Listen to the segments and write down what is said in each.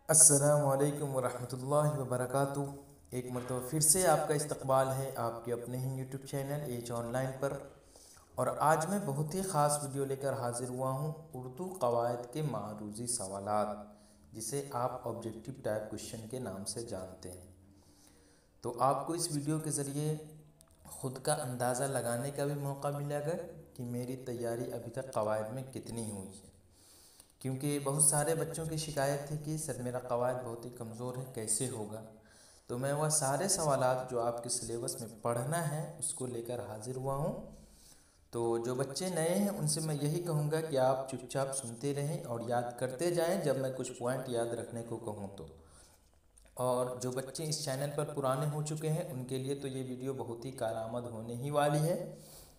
अस्सलामुअलैकुम वरहमतुल्लाहि वबरकातुहू। एक मरतबा फिर से आपका इस्तकबाल है आपके अपने ही यूट्यूब चैनल एज ऑनलाइन पर। और आज मैं बहुत ही ख़ास वीडियो लेकर हाज़िर हुआ हूँ, उर्दू क़वायद के मारूज़ी सवालात, जिसे आप ऑब्जेक्टिव टाइप क्वेश्चन के नाम से जानते हैं। तो आपको इस वीडियो के ज़रिए ख़ुद का अंदाज़ा लगाने का भी मौका मिलेगा कि मेरी तैयारी अभी तक क़वायद में कितनी हुई है, क्योंकि बहुत सारे बच्चों की शिकायत थी कि सर मेरा क़वायद बहुत ही कमज़ोर है, कैसे होगा। तो मैं वह सारे सवालात जो आपके सिलेबस में पढ़ना है उसको लेकर हाज़िर हुआ हूँ। तो जो बच्चे नए हैं उनसे मैं यही कहूँगा कि आप चुपचाप सुनते रहें और याद करते जाएं जब मैं कुछ पॉइंट याद रखने को कहूँ तो। और जो बच्चे इस चैनल पर पुराने हो चुके हैं उनके लिए तो ये वीडियो बहुत ही कारआमद होने ही वाली है,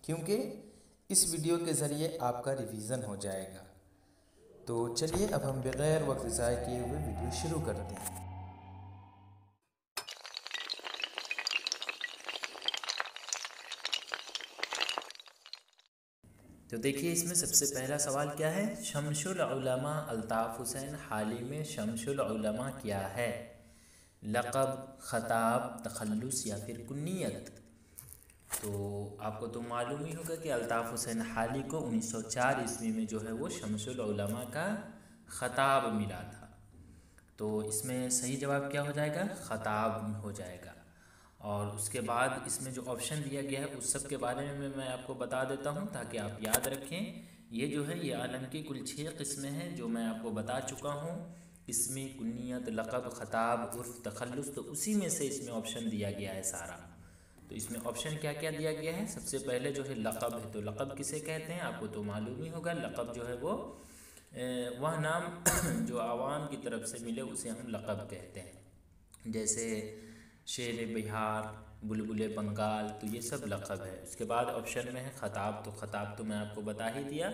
क्योंकि इस वीडियो के ज़रिए आपका रिवीज़न हो जाएगा। तो चलिए अब हम बग़ैर वक्त ज़ाय किए हुए वीडियो शुरू करते हैं। तो देखिए इसमें सबसे पहला सवाल क्या है, शमसुल उलमा अल्ताफ़ हुसैन हाली में शमसुल उलमा क्या है? लक़ब, ख़ताब, तखल्लुस या फिर कुन्नियत? तो आपको तो मालूम ही होगा कि अल्ताफ़ हुसैन हाली को 1904 ईस्वी में जो है वो शमसुल उलमा का ख़ताब मिला था। तो इसमें सही जवाब क्या हो जाएगा? ख़ताब हो जाएगा। और उसके बाद इसमें जो ऑप्शन दिया गया है उस सब के बारे में मैं आपको बता देता हूँ ताकि आप याद रखें। ये जो है ये आलम की कुल 6 किस्में हैं जो मैं आपको बता चुका हूँ। इसमें कुन्नियत, लक़ब, ख़ताब, उर्फ़, तखल्लुस, तो उसी में से इसमें ऑप्शन दिया गया है सारा। तो इसमें ऑप्शन क्या क्या दिया गया है? सबसे पहले जो है लक़ब है, तो लक़ब किसे कहते हैं आपको तो मालूम ही होगा। लक़ब जो है वो वह नाम जो आवाम की तरफ से मिले उसे हम लक़ब कहते हैं। जैसे शेर बिहार, बुलबुल बंगाल, तो ये सब लक़ब है। उसके बाद ऑप्शन में है ख़ताब, तो ख़ताब तो मैं आपको बता ही दिया।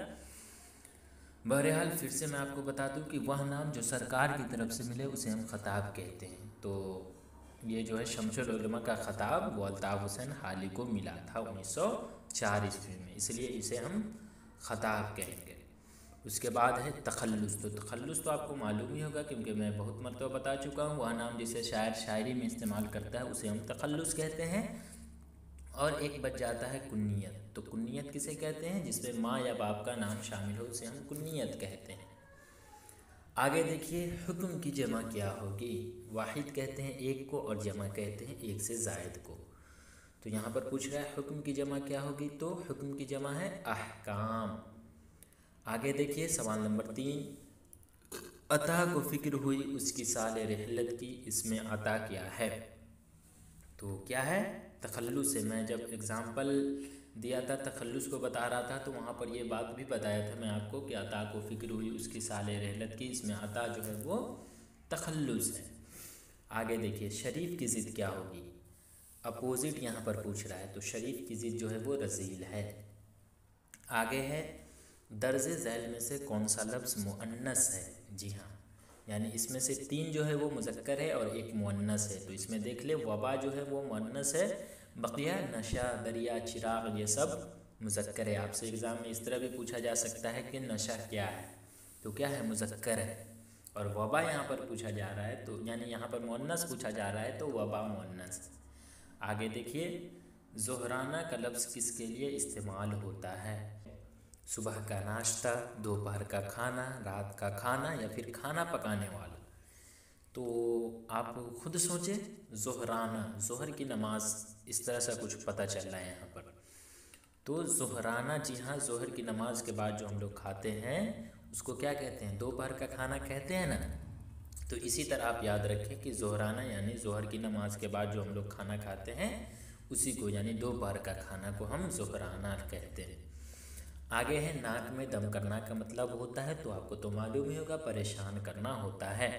बहरहाल फिर से मैं आपको बता दूं कि वह नाम जो सरकार की तरफ से मिले उसे हम ख़ताब कहते हैं। तो ये जो है शमसुल उलमा का ख़ताब वो अल्ताफ़ हुसैन हाली को मिला था 1904 ईस्वी में, इसलिए इसे हम ख़ताब कहेंगे। उसके बाद है तखल्लुस, तो तखल्लुस तो आपको मालूम ही होगा क्योंकि मैं बहुत मरतबा बता चुका हूँ। वह नाम जिसे शायर शायरी में इस्तेमाल करता है उसे हम तखल्लुस कहते हैं। और एक बच जाता है कुन्नियत, तो कुन्नियत किसे कहते हैं? जिसमें माँ या बाप का नाम शामिल हो उसे हम कुन्नियत कहते हैं। आगे देखिए हुक्म की जमा क्या होगी? वाहिद कहते हैं एक को और जमा कहते हैं एक से ज़ायद को। तो यहाँ पर पूछ रहा है हुक्म की जमा क्या होगी, तो हुक्म की जमा है अहकाम। आगे देखिए सवाल नंबर 3, अता को फ़िक्र हुई उसकी साल रहलत की, इसमें अता क्या है? तो क्या है? तखल्लुस है। मैं जब एग्ज़ाम्पल दिया था तखल्लुस को बता रहा था तो वहाँ पर ये बात भी बताया था मैं आपको कि अता को फ़िक्र हुई उसकी साल रहलत की, इसमें अता जो है वो तखल्लुस है। आगे देखिए शरीफ की ज़िद क्या होगी? अपोज़िट यहाँ पर पूछ रहा है, तो शरीफ की ज़िद जो है वो रज़ील है। आगे है दर्जे झैल में से कौन सा लफ्ज़ मुअन्नस है? जी हाँ, यानी इसमें से 3 जो है वो मुज़क्कर है और एक मुअन्नस है। तो इसमें देख ले वबा जो है वो मुअन्नस है, बक़िया नशा, दरिया, चिराग ये सब मुज़क्कर है। आपसे एग्ज़ाम में इस तरह भी पूछा जा सकता है कि नशा क्या है, तो क्या है? मुज़क्कर है। और वबा यहाँ पर पूछा जा रहा है, तो यानी यहाँ पर मुअन्नस पूछा जा रहा है तो वबा मुअन्नस। आगे देखिए ज़ोहराना का लफ्ज़ किसके लिए इस्तेमाल होता है? सुबह का नाश्ता, दोपहर का खाना, रात का खाना या फिर खाना पकाने वाला? तो आप खुद सोचें। ज़ोहराना, ज़ोहर की नमाज, इस तरह से कुछ पता चल रहा है यहाँ पर। तो ज़ोहराना, जी हाँ, ज़ोहर की नमाज के बाद जो हम लोग खाते हैं उसको क्या कहते हैं? दोपहर का खाना कहते हैं ना। तो इसी तरह आप याद रखें कि ज़ोहराना यानी ज़ोहर की नमाज के बाद जो हम लोग खाना खाते हैं उसी को, यानी दोपहर का खाना को हम ज़ोहराना कहते हैं। आगे है नाक में दम करना का मतलब होता है, तो आपको तो मालूम ही होगा, परेशान करना होता है।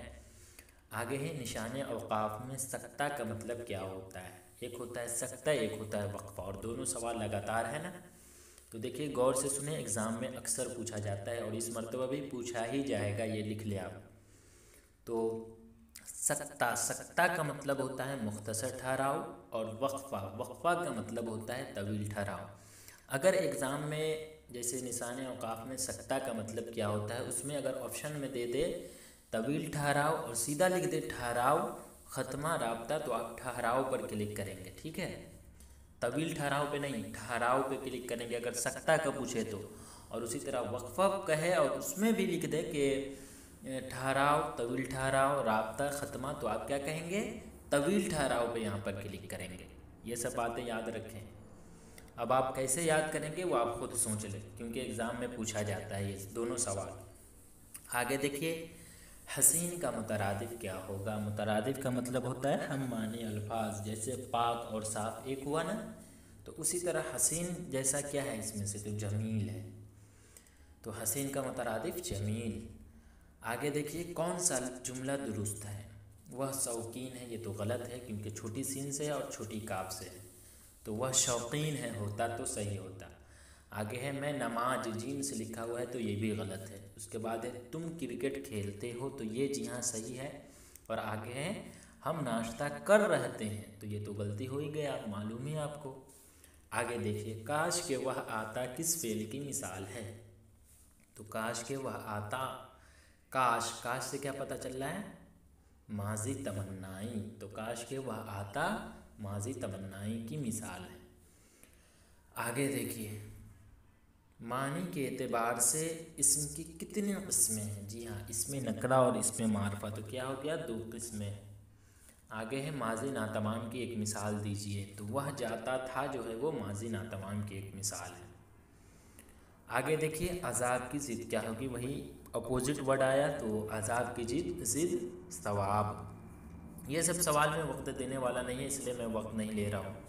आगे है निशान औक़ाफ़ में सक्ता का मतलब क्या होता है? एक होता है सक्ता, एक होता है वक्फ़ा, और दोनों सवाल लगातार है ना। तो देखिए गौर से सुने, एग्ज़ाम में अक्सर पूछा जाता है और इस मरतबा भी पूछा ही जाएगा, ये लिख ले आप। तो सक्ता, सक्ता का मतलब होता है मुख्तसर ठहराव, और वक्फ़ा, वक्फ़ा का मतलब होता है तवील ठहराव। अगर एग्ज़ाम में जैसे निशान औक़ाफ़ में सक्ता का मतलब क्या होता है उसमें अगर ऑप्शन में दे दे तवील ठहराव और सीधा लिख दे ठहराव ख़त्मा राब्ता, तो आप ठहराव पर क्लिक करेंगे, ठीक है। तवील ठहराव पे नहीं, ठहराव पे क्लिक करेंगे अगर सकता का पूछे तो। और उसी तरह वक्फ़ा कहे और उसमें भी लिख दे कि ठहराव, तवील ठहराव, राब्ता, ख़त्मा, तो आप क्या कहेंगे, तवील ठहराव पे यहाँ पर क्लिक करेंगे। ये सब बातें याद रखें। अब आप कैसे याद करेंगे वो आप खुद सोच लें, क्योंकि एग्ज़ाम में पूछा जाता है ये दोनों सवाल। आगे देखिए, हसीन का मुतरादिफ क्या होगा। मुतरादिफ का मतलब होता है हम मानी अल्फाज, जैसे पाक और साफ एक हुआ ना, तो उसी तरह हसीन जैसा क्या है इसमें से, तो जमील है, तो हसीन का मुतरादिफ जमील। आगे देखिए, कौन सा जुमला दुरुस्त है। वह शौकीन है, ये तो गलत है क्योंकि छोटी सीन से और छोटी काफ से है, तो वह शौकीन है होता तो सही होता। आगे है मैं नमाज, जीम से लिखा हुआ है, तो ये भी गलत है। उसके बाद है तुम क्रिकेट खेलते हो, तो ये जी हाँ सही है। और आगे है हम नाश्ता कर रहते हैं, तो ये तो गलती हो ही गया, मालूम है आपको। आगे देखिए, काश के वह आता किस फेल की मिसाल है। तो काश के वह आता, काश, काश से क्या पता चल रहा है, माजी तमन्नाई, तो काश के वह आता माजी तमन्नाई की मिसाल है। आगे देखिए, मानी के एतबार से इसम की कितनी किस्में हैं। जी हाँ, इसमें नकरा और इसमें मारफा, तो क्या हो गया, 2 किस्में हैं। आगे है माजी नातमाम की एक मिसाल दीजिए, तो वह जाता था जो है वो माजी नातमाम की एक मिसाल है। आगे देखिए, अजाब की ज़िद क्या होगी, वही अपोजिट वर्ड आया, तो अजाब की ज़िद सवाब। ये सब सवाल में वक्त देने वाला नहीं है, इसलिए मैं वक्त नहीं ले रहा हूँ।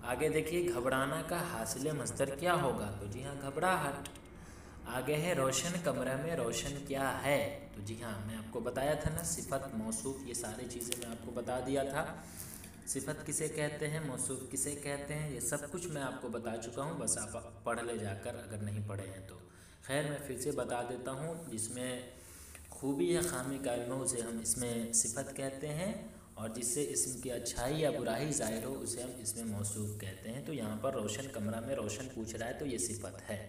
आगे देखिए, घबराना का हासिल मस्दर क्या होगा, तो जी हाँ घबराहट। आगे है रोशन कमरा में रोशन क्या है, तो जी हाँ मैं आपको बताया था ना, सिफत, मौसूफ, ये सारी चीज़ें मैं आपको बता दिया था। सिफत किसे कहते हैं, मौसूफ किसे कहते हैं, ये सब कुछ मैं आपको बता चुका हूँ, बस आप पढ़ ले जाकर अगर नहीं पढ़े हैं तो। खैर मैं फिर से बता देता हूँ, जिसमें खूबी या खामी का इल्म हो उसे हम इसमें सिफत कहते हैं, और जिससे इसम की अच्छाई या बुराई ज़ाहिर हो उसे हम इसमें मौसूफ कहते हैं। तो यहाँ पर रोशन कमरा में रोशन पूछ रहा है, तो ये सिफत है।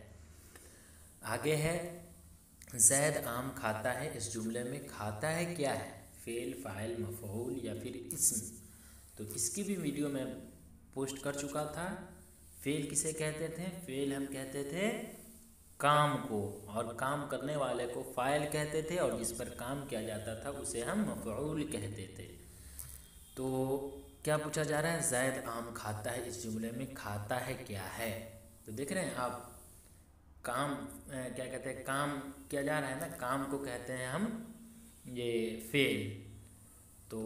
आगे है ज़ैद आम खाता है, इस जुमले में खाता है क्या है, फ़ेल, फ़ाइल, मफ़ऊल या फिर इस्म। तो इसकी भी वीडियो मैं पोस्ट कर चुका था। फ़ेल किसे कहते थे, फ़ेल हम कहते थे काम को, और काम करने वाले को फ़ाइल कहते थे, और जिस पर काम किया जाता था उसे हम मफ़ऊल कहते थे। तो क्या पूछा जा रहा है, ज़ैद आम खाता है, इस जुमले में खाता है क्या है। तो देख रहे हैं आप, काम क्या कहते हैं, काम किया जा रहा है ना, काम को कहते हैं हम ये फ़ेल। तो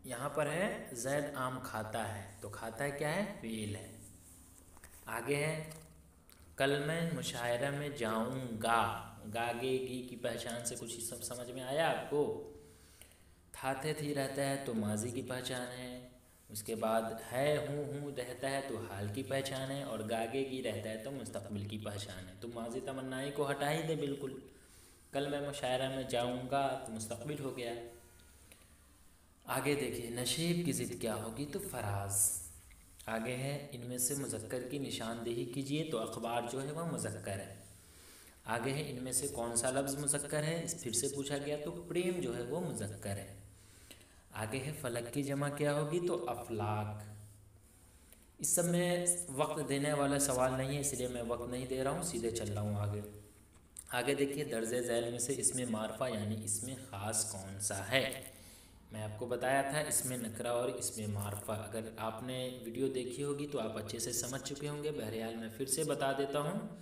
यहाँ पर है ज़ैद आम खाता है, तो खाता है क्या है, फ़ेल है। आगे है कल मैं मुशायरा में जाऊँगा, गागे गी की पहचान से कुछ सब समझ में आया आपको। था थे थी रहता है तो माजी की पहचान है, उसके बाद है हूँ रहता है तो हाल की पहचान है, और गागेगी रहता है तो मुस्तकबिल की पहचान है। तो माजी तमन्नाई को हटा ही दे बिल्कुल, कल मैं मुशायरा में जाऊँगा तो मुस्तकबिल हो गया। आगे देखिए, नशीब की ज़िद क्या होगी, तो फराज। आगे है इनमें से मुज़क्कर की निशानदेही कीजिए, तो अखबार जो है वह मुज़क्कर है। आगे है इनमें से कौन सा लफ्ज़ मुज़क्कर है, इस फिर से पूछा गया, तो प्रेम जो है वो मुज़क्कर है। आगे है फलक की जमा क्या होगी, तो अफलाक। इस सब में वक्त देने वाला सवाल नहीं है, इसलिए मैं वक्त नहीं दे रहा हूँ, सीधे चल रहा हूँ आगे। आगे देखिए, दर्जे झैल में से इसमें मारफा यानी इसमें ख़ास कौन सा है। मैं आपको बताया था इसमें नकरा और इसमें मारफा, अगर आपने वीडियो देखी होगी तो आप अच्छे से समझ चुके होंगे। बहरहाल मैं फिर से बता देता हूँ,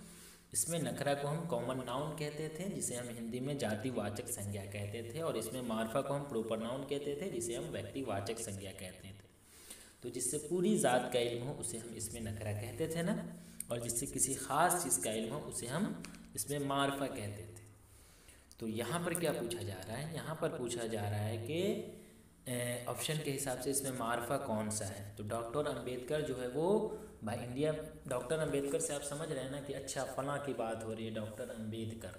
इसमें नकरा को हम कॉमन नाउन कहते थे, जिसे हम हिंदी में जातिवाचक संज्ञा कहते थे, और इसमें मारफा को हम प्रोपर नाउन कहते थे, जिसे हम व्यक्तिवाचक संज्ञा कहते थे। तो जिससे पूरी ज़ात का इल्म हो उसे हम इसमें नकरा कहते थे ना, और जिससे किसी ख़ास चीज़ का इल्म हो उसे हम इसमें मारफा कहते थे। तो यहाँ पर क्या पूछा जा रहा है, यहाँ पर पूछा जा रहा है कि ऑप्शन के हिसाब से इसमें मारफा कौन सा है। तो डॉक्टर अंबेडकर जो है वो भाई इंडिया, डॉक्टर अंबेडकर से आप समझ रहे हैं ना कि अच्छा फलां की बात हो रही है डॉक्टर अंबेडकर,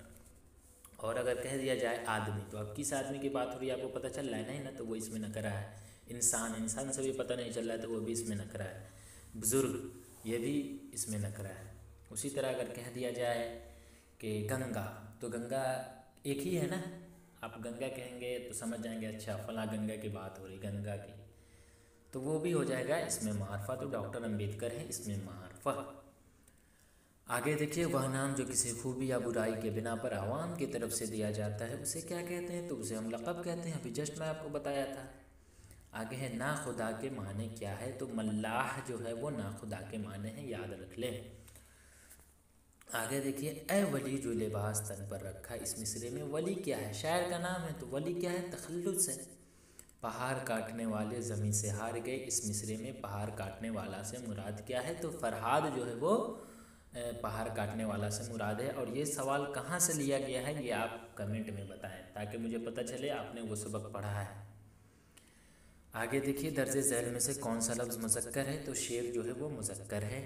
और अगर कह दिया जाए आदमी, तो अब किस आदमी की बात हो रही है आपको पता चल रहा है नहीं ना, तो वो इसमें नकरा है। इंसान से भी पता नहीं चल रहा है तो वो भी इसमें नकरा है। बुज़ुर्ग, ये भी इसमें नकरा है। उसी तरह अगर कह दिया जाए कि गंगा, तो गंगा एक ही है ना, आप गंगा कहेंगे तो समझ जाएंगे अच्छा फला गंगा की बात हो रही, गंगा की, तो वो भी हो जाएगा इसमें मारफा। तो डॉक्टर अंबेडकर है इसमें मारफा। आगे देखिए, वह नाम जो किसी खूबी या बुराई के बिना पर आवाम की तरफ से दिया जाता है उसे क्या कहते हैं? तो उसे हम लक़ब कहते हैं। अभी जस्ट मैं आपको बताया था। आगे है ना खुदा के माने क्या है? तो मल्लाह जो है वो ना खुदा के माने हैं, याद रख लें। आगे देखिए, ए वली जो लिबास तन पर रखा, इस मिसरे में वली क्या है? शायर का नाम है। तो वली क्या है? तखल्लुस है। पहाड़ काटने वाले ज़मीन से हार गए, इस मिसरे में पहाड़ काटने वाला से मुराद क्या है? तो फरहाद जो है वो पहाड़ काटने वाला से मुराद है। और ये सवाल कहाँ से लिया गया है ये आप कमेंट में बताएं, ताकि मुझे पता चले आपने वो सबक पढ़ा है। आगे देखिए, दर्जे झैल में से कौन सा लफ्ज़ मुज़क्कर है? तो शेर जो है वो मुज़क्कर है।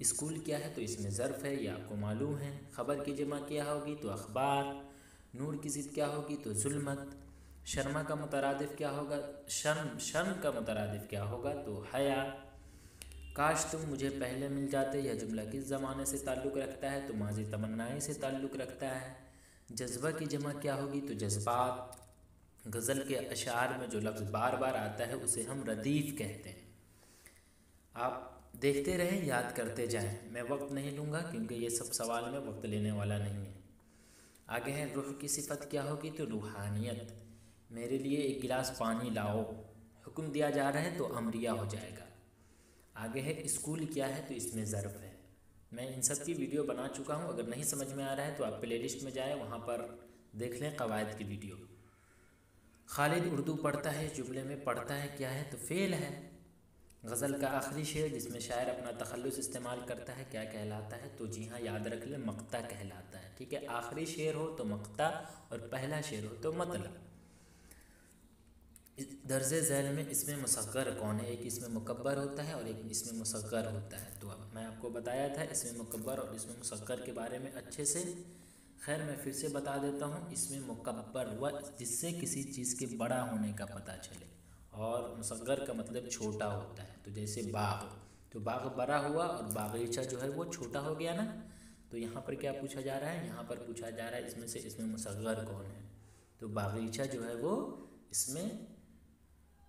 स्कूल क्या है? तो इसमें ज़र्फ़ है, ये आपको मालूम है। ख़बर की जमा क्या होगी? तो अखबार। नूर की ज़िद क्या होगी? तो जुल्मत। शर्मा का मुतरादिफ क्या होगा? शर्म का मुतरादिफ क्या होगा? तो हया। काश तुम मुझे पहले मिल जाते, यह जुमला किस ज़माने से ताल्लुक़ रखता है? तो माजी तमन्नाएं से ताल्लुक़ रखता है। जज्बा की जमा क्या होगी? तो जज्बात। गज़ल के अशार में जो लफ्ज़ बार बार आता है उसे हम रदीफ़ कहते हैं। आप देखते रहें, याद करते जाएं। मैं वक्त नहीं लूँगा क्योंकि ये सब सवाल में वक्त लेने वाला नहीं है। आगे है, रूह की सिफत क्या होगी? तो रूहानियत। मेरे लिए एक गिलास पानी लाओ, हुक्म दिया जा रहा है तो अमरिया हो जाएगा। आगे है, स्कूल क्या है? तो इसमें ज़र्फ़ है। मैं इन सब की वीडियो बना चुका हूँ, अगर नहीं समझ में आ रहा है तो आप प्लेलिस्ट में जाएँ, वहाँ पर देख लें कवायद की वीडियो। खालिद उर्दू पढ़ता है, जुमले में पढ़ता है क्या है? तो फ़ेल है। गज़ल का आखिरी शेर जिसमें शायर अपना तखल्लुस इस्तेमाल करता है क्या कहलाता है? तो जी हाँ, याद रख लें, मक्ता कहलाता है। ठीक है, आखिरी शेर हो तो मक्ता और पहला शेर हो तो मतलब। दर्जे झैल में इसमें मुसग्गर कौन है? एक इसमें मुकब्बर होता है और एक इसमें मुसग्गर होता है। तो अब मैं आपको बताया था इसमें मुकब्बर और इसमें मुसग्गर के बारे में अच्छे से। खैर मैं फिर से बता देता हूँ, इसमें मुकब्बर वह जिससे किसी चीज़ के बड़ा होने का पता चले, और मुसग्गर का मतलब छोटा होता है। तो जैसे बाग, तो बाग बड़ा हुआ और बागीचा जो है वो छोटा हो गया ना। तो यहाँ पर क्या पूछा जा रहा है? यहाँ पर पूछा जा रहा है इसमें से इसमें मुसग्गर कौन है? तो बागीचा जो है वो इसमें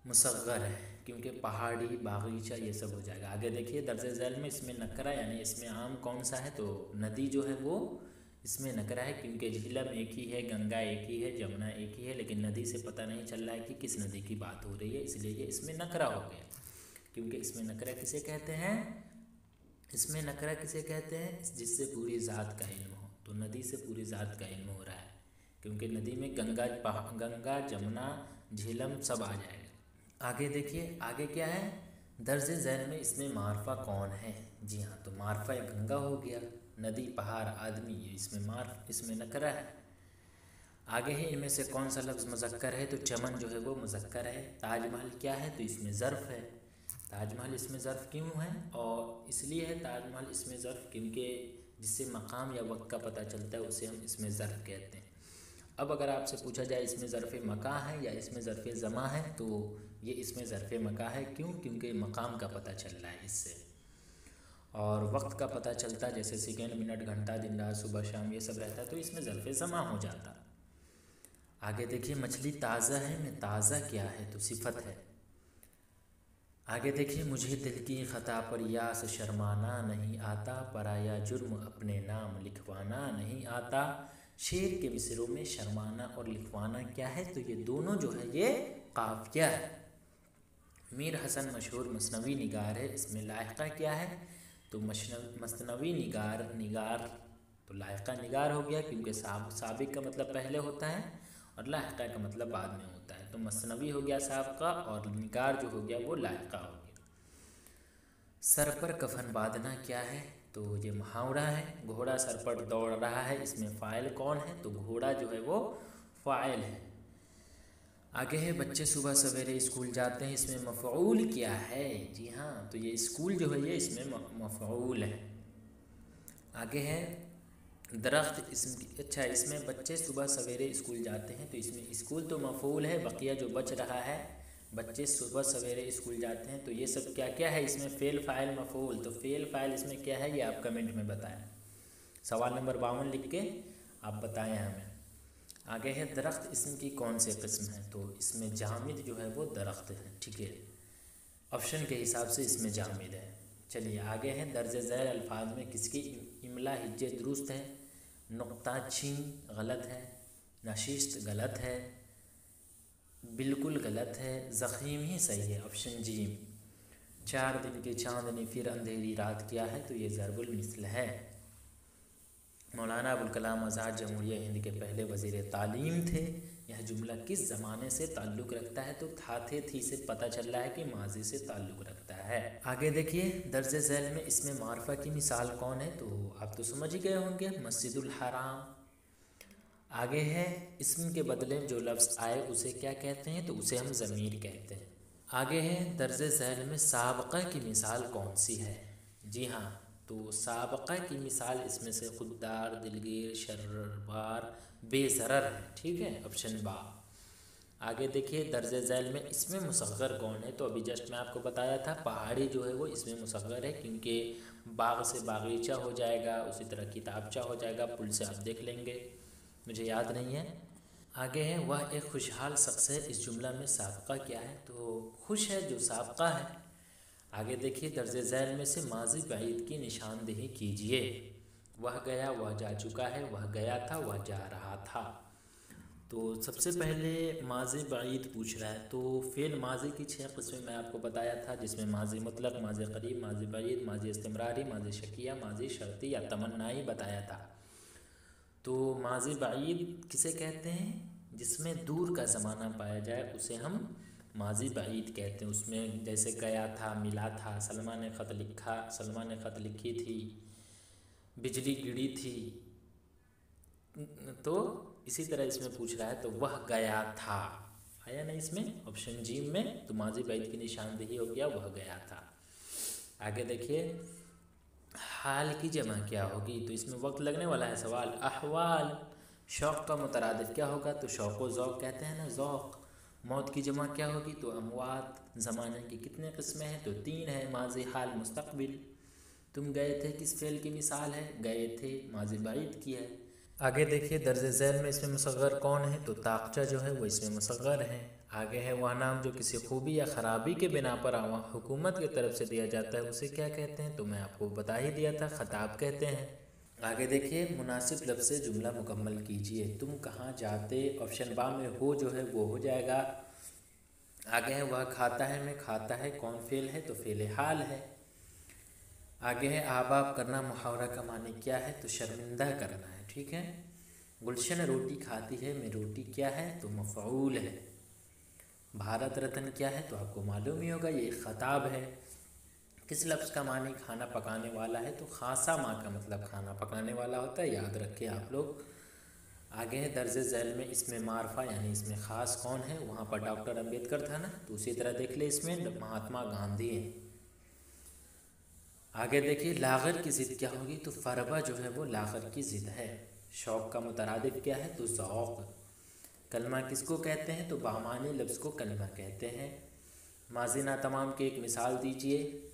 मुसग्गर है, क्योंकि पहाड़ी बागीचा ये सब हो जाएगा। आगे देखिए, दर्जे झैल में इसमें नकरा यानी इसमें आम कौन सा है? तो नदी जो है वो इसमें नकरा है, क्योंकि झीलम एक ही है, गंगा एक ही है, जमुना एक ही है, लेकिन नदी से पता नहीं चल रहा है कि किस नदी की बात हो रही है, इसलिए ये इसमें नकरा हो गया। क्योंकि इसमें नकरा किसे कहते हैं? इसमें नकरा किसे कहते हैं? जिससे पूरी ज़ात का इल्म हो। तो नदी से पूरी ज़ात का इल्म हो रहा है, क्योंकि नदी में गंगा जमुना झीलम सब आ जाएगा। आगे देखिए, आगे क्या है? दर्जे झैल में इसमें मारफा कौन है? जी हाँ, तो मारफा एक गंगा हो गया, नदी पहाड़ आदमी ये इसमें नकरा है। आगे है, इनमें से कौन सा लफ्ज़ मुज़क्कर है? तो चमन जो है वो मुज़क्कर है। ताजमहल क्या है? तो इसमें ज़र्फ़ है। ताजमहल इसमें ज़र्फ़ क्यों है? और इसलिए है ताजमहल इसमें ज़र्फ़ क्योंकि जिससे मकाम या वक्त का पता चलता है उसे हम इसमें ज़र्फ़ कहते हैं। अब अगर आपसे पूछा जाए इसमें ज़र्फ़ मका है या इसमें ज़र्फ़ ज़मा है, तो ये इसमें ज़र्फ़ मका है। क्यों? क्योंकि मकाम का पता चल रहा है इससे, और वक्त का पता चलता है, जैसे सेकेंड, मिनट, घंटा, दिन, रात, सुबह, शाम, ये सब रहता है, तो इसमें ज़र्फ़ ज़मा हो जाता। आगे देखिए, मछली ताज़ा है में ताज़ा क्या है? तो सिफत है। आगे देखिए, मुझे दिल की ख़ता पर यास शर्माना नहीं आता, पराया जुर्म अपने नाम लिखवाना नहीं आता। शेर के मिसरों में शर्माना और लिखवाना क्या है? तो ये दोनों जो है ये काफ़िया है। मीर हसन मशहूर मसनवी निगार है, इसमें लायक़ा क्या है? तो मसनवी निगार तो लायक़ा निगार हो गया, क्योंकि साबिक का मतलब पहले होता है और लायक़ा का मतलब बाद में होता है। तो मसनवी हो गया साबिक़ा और निगार जो हो गया वो लायक़ा हो गया। सर पर कफन बांधना क्या है? तो ये मुहावरा है। घोड़ा सर पर दौड़ रहा है, इसमें फ़ाइल कौन है? तो घोड़ा जो है वो फ़ाइल है। आगे है, बच्चे सुबह सवेरे स्कूल जाते हैं, इसमें मफ़ऊल क्या है? जी हाँ, तो ये स्कूल जो है ये इसमें मफ़ऊल है। आगे है, दरख्त इसमें बच्चे सुबह सवेरे स्कूल जाते हैं, तो इसमें स्कूल तो मफ़ऊल है, बकिया जो बच रहा है बच्चे सुबह सवेरे स्कूल जाते हैं, तो ये सब क्या क्या है इसमें? फ़ेल, फ़ाइल, मफ़ऊल। तो फ़ेल फ़ाइल इसमें क्या है ये आप कमेंट में बताएं। सवाल नंबर 52 लिख के आप बताएं हमें। आगे है दरख्त इसम की कौन से किस्म है, तो इसमें जामिद जो है वो दरख्त है, ठीक है, ऑप्शन के हिसाब से इसमें जामिद है। चलिए आगे है दर्ज झैल अल्फाज में किसकी इमला हिज्जे दुरुस्त है, नुक्ता छीन गलत है, नशिस्त गलत है, बिल्कुल गलत है, ज़ख़ीम ही सही है, ऑप्शन जी। 4 दिन की चांदनी फिर अंधेरी रात क्या है, तो ये ज़रबुल मिसल है। मौलाना अबुल कलाम आज़ाद जमहूरिया हिंद के पहले वज़ीर तालीम थे। यह जुमला किस ज़माने से ताल्लुक़ रखता है, तो था थे थी से पता चल रहा है कि माजी से ताल्लुक़ रखता है। आगे देखिए दर्ज झैल में इसमें मारफा की मिसाल कौन है, तो आप तो समझ ही गए होंगे, मस्जिदुल हराम। आगे है इस्म के बदले जो लफ्ज़ आए उसे क्या कहते हैं, तो उसे हम ज़मीर कहते हैं। आगे है दर्ज झैल में साबक़ा की मिसाल कौन सी है, जी हाँ, तो साबक़ा की मिसाल इसमें से खुददार, दिलगीर, शर्रबार, बेज़रर है, ठीक है, ऑप्शन बा। आगे देखिए दर्ज झैल में इसमें मुसग़्गर कौन है, तो अभी जस्ट मैं आपको बताया था पहाड़ी जो है वो इसमें मुसग़्गर है, क्योंकि बाग से बागीचा हो जाएगा, उसी तरह किताबचा हो जाएगा, पुल से आप देख लेंगे, मुझे याद नहीं है। आगे है वह एक खुशहाल शख्स है, इस जुमला में साबक़ा क्या है, तो खुश है जो साबक़ा है। आगे देखिए दर्ज झैल में से माजी बाइद की निशानदेही कीजिए। वह गया, वह जा चुका है, वह गया था, वह जा रहा था। तो सबसे पहले माजी बाइद पूछ रहा है, तो फ़ेल माजी की 6 किस्में मैं आपको बताया था, जिसमें माजी मुतलक, माजी करीब, माजी बाइद, माजी इस्तिमरारी, माजी शकिया, माजी शर्ती या तमन्नाई बताया था। तो माजी बाइद किसे कहते हैं, जिसमें दूर का ज़माना पाया जाए उसे हम माजी बाइद कहते हैं। उसमें जैसे गया था, मिला था, सलमा ने ख़त लिखा, सलमा ने ख़त लिखी थी, बिजली गिरी थी, तो इसी तरह इसमें पूछ रहा है, तो वह गया था आया ना इसमें ऑप्शन जी में, तो माजी बाइद की निशानदेही हो गया, वह गया था। आगे देखिए हाल की जमा क्या होगी, तो इसमें वक्त लगने वाला है सवाल। अहवाल। शौक़ का मुतरादिफ क्या होगा, तो शौक़ व ज़ौक़ कहते हैं ना, ज़ौक़। मौत की जमा क्या होगी, तो अमवात। ज़माने की कितने किस्में हैं, तो 3 है, माजी, हाल, मुस्तक़बिल। तुम गए थे किस फ़ेल की मिसाल है, गए थे, माजी बाइद की है। आगे देखिए दर्ज झैल में इसमें मुसग़्गर कौन है, तो ताक़चा जो है वो इसमें मुसग़्गर है। आगे है वह नाम जो किसी खूबी या ख़राबी के बिना पर हुकूमत की तरफ से दिया जाता है उसे क्या कहते हैं, तो मैं आपको बता ही दिया था, ख़ताब कहते हैं। आगे देखिए मुनासिब लफ्ज़ से जुमला मुकम्मल कीजिए। तुम कहाँ जाते, ऑप्शन बा में हो जो है वो हो जाएगा। आगे है वह खाता है में खाता है कौन फ़ेल है, तो फ़ेल हाल है। आगे है आबाब करना मुहावरा का माने क्या है, तो शर्मिंदा करना है, ठीक है। गुलशन रोटी खाती है में रोटी क्या है, तो मफ़ऊल है। भारत रत्न क्या है, तो आपको मालूम ही होगा, ये ख़ताब है। किस लफ्ज़ का माने खाना पकाने वाला है, तो खासा माँ का मतलब खाना पकाने वाला होता है, याद रखें आप लोग। आगे है दर्ज झैल में इसमें मारफा यानी इसमें ख़ास कौन है, वहाँ पर डॉक्टर अम्बेडकर था ना, तो उसी तरह देख ले इसमें महात्मा गांधी हैं। आगे देखिए लाग़र की ज़िद क्या होगी, तो फ़रबा जो है वो लाग़र की ज़िद है। शौक़ का मुतरादिफ क्या है, तो ज़ौक़। कलमा किसको कहते हैं, तो बामानी लफ्ज़ को कलमा कहते हैं। माज़ी नातमाम की एक मिसाल दीजिए।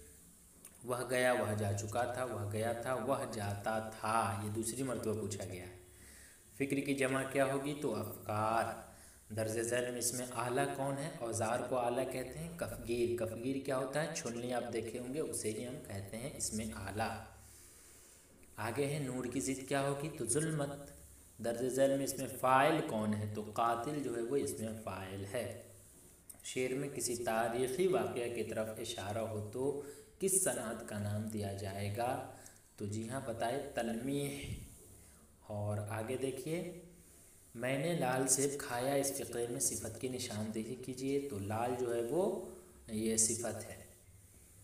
वह गया, वह जा चुका था, वह गया था, वह जाता था, ये दूसरी मरतबा पूछा गया है। फ़िक्र की जमा क्या होगी, तो अफ़कार। दर्ज झैल में इसमें आला कौन है, औज़ार को आला कहते हैं। कफ़गीर, कफ़गीर क्या होता है, छुलनी आप देखे होंगे, उसे ही हम कहते हैं इसमें आला। आगे है नूर की ज़िद क्या होगी, तो जुल्मत। दर्ज झैल में इसमें फ़ाइल कौन है, तो कातिल जो है वो इसमें फ़ाइल है। शेर में किसी तारीख़ी वाक़या की तरफ इशारा हो तो किस सनअत का नाम दिया जाएगा, तो जी हाँ बताए, तलमीह। और आगे देखिए मैंने लाल सेब खाया, इस फ़िक़्रे में सिफत की निशानदेही कीजिए, तो लाल जो है वो ये सिफत है।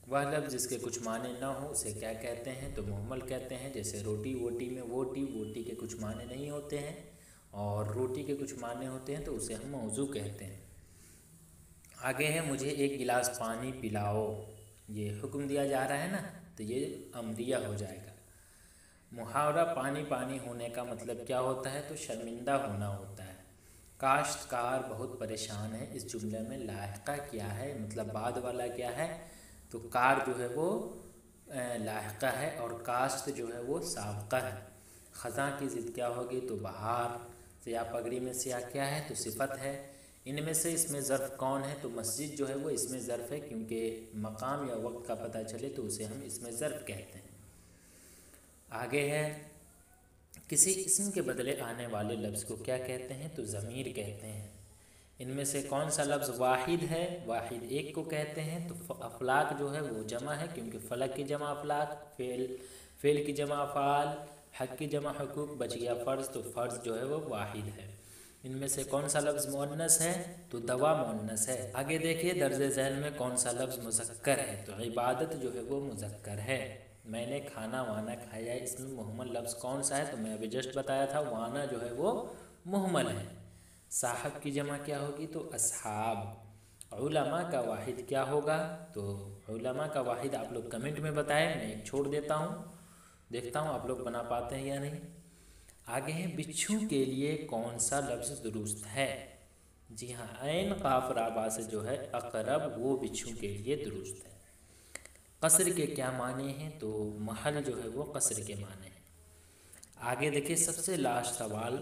वह लफ्ज़ जिसके कुछ माने ना हो उसे क्या कहते हैं, तो मुहम्मल कहते हैं। जैसे रोटी वोटी में वोटी, वोटी के कुछ माने नहीं होते हैं और रोटी के कुछ माने होते हैं, तो उसे हम मौजू कहते हैं। आगे है मुझे एक गिलास पानी पिलाओ, ये हुक्म दिया जा रहा है ना, तो ये अमरिया हो जाएगा। मुहावरा पानी पानी होने का मतलब क्या होता है, तो शर्मिंदा होना होता है। काश्तकार बहुत परेशान है, इस जुमले में लाहिक़ा क्या है, मतलब बाद वाला क्या है, तो कार जो है वो लाहिक़ा है और काश्त जो है वो साबक़ा है। ख़ज़ां की ज़िद क्या होगी, तो बहार। या पगड़ी में सिया क्या है, तो सिफत है। इनमें से इसमें ज़र्फ़ कौन है, तो मस्जिद जो है वो इसमें ज़र्फ़ है, क्योंकि मकाम या वक्त का पता चले तो उसे हम इसमें ज़र्फ़ कहते हैं। आगे है, किसी इस्म के बदले आने वाले लफ्ज़ को क्या कहते हैं, तो ज़मीर कहते हैं। इनमें से कौन सा लफ्ज़ वाहिद है, वाहिद एक को कहते हैं, तो अफलाक जो है वो जमा है, क्योंकि फ़लक की जमा अफलाक, फ़ेल की जमा अफ़ाल, हक़ की जमा हुकूक, बच गया फ़र्ज़, तो फ़र्ज़ जो है वो वाहिद है। इनमें से कौन सा लफ्ज़ मुअन्नस है, तो दवा मुअन्नस है। आगे देखिए, दर्ज़े ज़हन में कौन सा लफ्ज़ मुज़क्कर है, तो इबादत जो है वो मुज़क्कर है। मैंने खाना वाना खाया, इसमें मुहम्मल लफ्ज़ कौन सा है, तो मैं अभी जस्ट बताया था, वाना जो है वो मुहम्मल है। साहब की जमा क्या होगी, तो असहाब। उलमा का वाहिद क्या होगा, तो उलमा का वाहिद आप लोग कमेंट में बताएं, मैं एक छोड़ देता हूँ, देखता हूँ आप लोग बना पाते हैं या नहीं। आगे है, बिच्छू के लिए कौन सा लफ्ज़ दुरुस्त है। जी हाँ, ऐन काफ राबा से जो है अकरब, वो बिच्छू के लिए दुरुस्त है। कसर के क्या माने हैं, तो महल जो है वो कसर के माने हैं। आगे देखिए, सबसे लास्ट सवाल,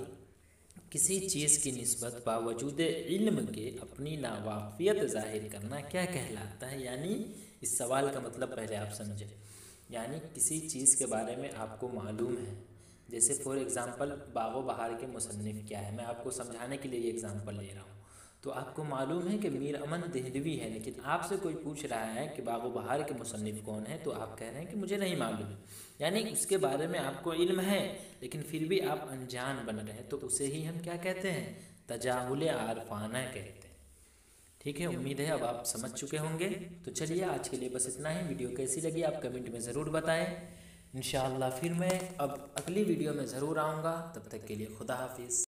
किसी चीज़ की निस्बत बावजूद इल्म के अपनी नावाकियत ज़ाहिर करना क्या कहलाता है। यानी इस सवाल का मतलब पहले आप समझें, यानी किसी चीज़ के बारे में आपको मालूम है, जैसे फॉर एग्ज़ाम्पल बागो बहार के मुसन्निफ़ क्या है, मैं आपको समझाने के लिए एग्ज़ाम्पल ले रहा हूँ। तो आपको मालूम है कि मीर अमन देहलवी है, लेकिन आपसे कोई पूछ रहा है कि बागो बहार के मुसन्निफ़ कौन है, तो आप कह रहे हैं कि मुझे नहीं मालूम। यानी उसके बारे में आपको इल्म है, लेकिन फिर भी आप अनजान बन रहे हैं, तो उसे ही हम क्या कहते हैं, तजाहुल आरफाना कहते हैं। ठीक है, उम्मीद है अब आप समझ चुके होंगे। तो चलिए आज के लिए बस इतना ही। वीडियो कैसी लगी आप कमेंट में ज़रूर बताएं। इंशाअल्लाह फिर मैं अब अगली वीडियो में ज़रूर आऊँगा, तब तक के लिए खुदा हाफिज़।